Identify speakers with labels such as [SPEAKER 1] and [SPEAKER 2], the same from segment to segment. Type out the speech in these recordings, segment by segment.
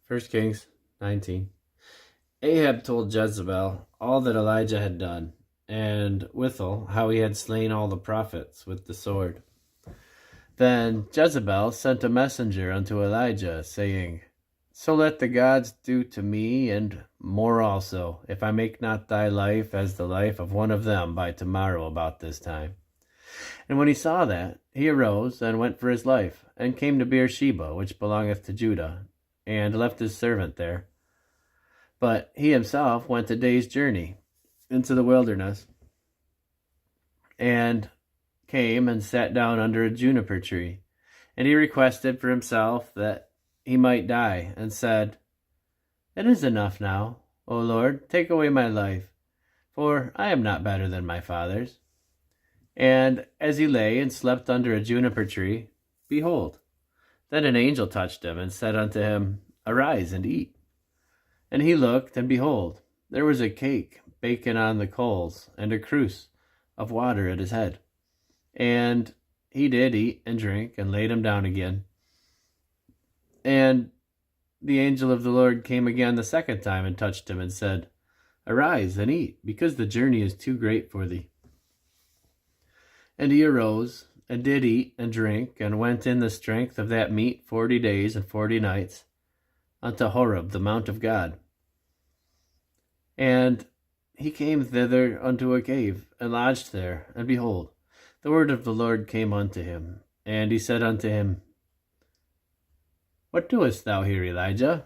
[SPEAKER 1] 1 Kings 19. Ahab told Jezebel all that Elijah had done, and withal how he had slain all the prophets with the sword. Then Jezebel sent a messenger unto Elijah, saying, So let the gods do to me, and more also, if I make not thy life as the life of one of them by tomorrow about this time. And when he saw that, he arose and went for his life, and came to Beersheba, which belongeth to Judah, and left his servant there. But he himself went a day's journey into the wilderness, and came and sat down under a juniper tree. And he requested for himself that he might die, and said, It is enough now, O Lord, take away my life, for I am not better than my fathers. And as he lay and slept under a juniper tree, behold, then an angel touched him, and said unto him, Arise and eat. And he looked, and behold, there was a cake baken on the coals, and a cruse of water at his head. And he did eat and drink, and laid him down again. And the angel of the Lord came again the second time, and touched him, and said, Arise and eat, because the journey is too great for thee. And he arose, and did eat and drink, and went in the strength of that meat 40 days and 40 nights, unto Horeb, the mount of God. And he came thither unto a cave, and lodged there. And behold, the word of the Lord came unto him. And he said unto him, What doest thou here, Elijah?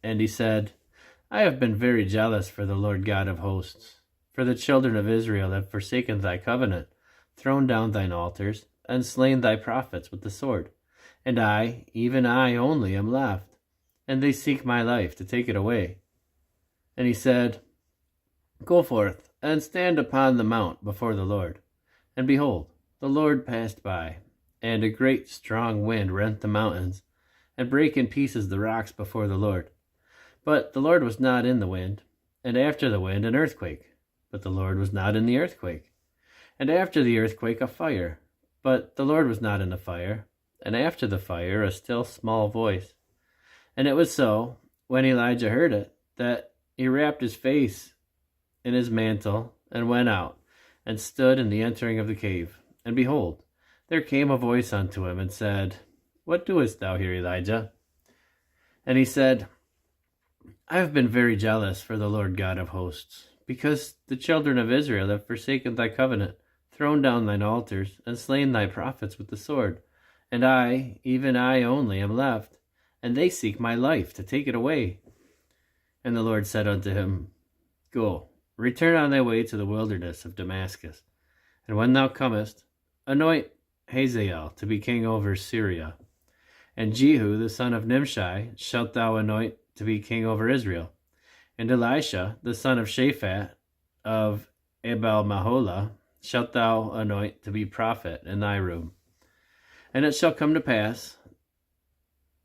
[SPEAKER 1] And he said, I have been very jealous for the Lord God of hosts. For the children of Israel have forsaken thy covenant, thrown down thine altars, and slain thy prophets with the sword. And I, even I only, am left, and they seek my life to take it away. And he said, Go forth, and stand upon the mount before the Lord. And behold, the Lord passed by, and a great strong wind rent the mountains, and brake in pieces the rocks before the Lord. But the Lord was not in the wind, and after the wind an earthquake, but the Lord was not in the earthquake. And after the earthquake a fire, but the Lord was not in the fire, and after the fire a still small voice. And it was so, when Elijah heard it, that he wrapped his face in his mantle, and went out, and stood in the entering of the cave. And behold, there came a voice unto him, and said, What doest thou here, Elijah? And he said, I have been very jealous for the Lord God of hosts, because the children of Israel have forsaken thy covenant, thrown down thine altars, and slain thy prophets with the sword. And I, even I only, am left, and they seek my life to take it away. And the Lord said unto him, Go, return on thy way to the wilderness of Damascus, and when thou comest, anoint Hazael to be king over Syria, and Jehu the son of Nimshi shalt thou anoint to be king over Israel, and Elisha the son of Shaphat of Abel-Maholah shalt thou anoint to be prophet in thy room. And it shall come to pass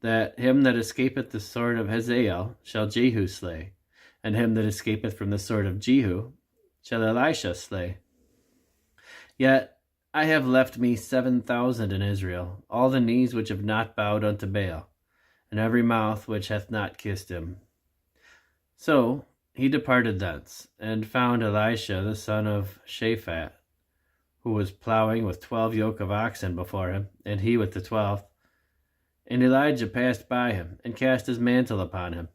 [SPEAKER 1] that him that escapeth the sword of Hazael shall Jehu slay, and him that escapeth from the sword of Jehu shall Elisha slay. Yet I have left me 7,000 in Israel, all the knees which have not bowed unto Baal, and every mouth which hath not kissed him. So he departed thence, and found Elisha the son of Shaphat, who was plowing with 12 yoke of oxen before him, and he with the 12th. And Elijah passed by him, and cast his mantle upon him.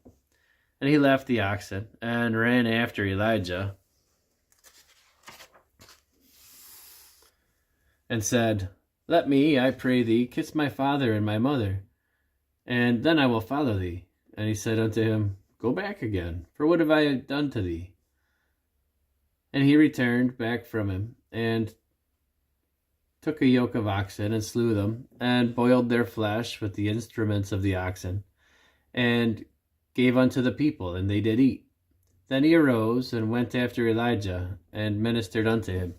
[SPEAKER 1] And he left the oxen, and ran after Elijah, and said, Let me, I pray thee, kiss my father and my mother, and then I will follow thee. And he said unto him, Go back again, for what have I done to thee? And he returned back from him, and took a yoke of oxen, and slew them, and boiled their flesh with the instruments of the oxen, and gave unto the people, and they did eat. Then he arose, and went after Elijah, and ministered unto him.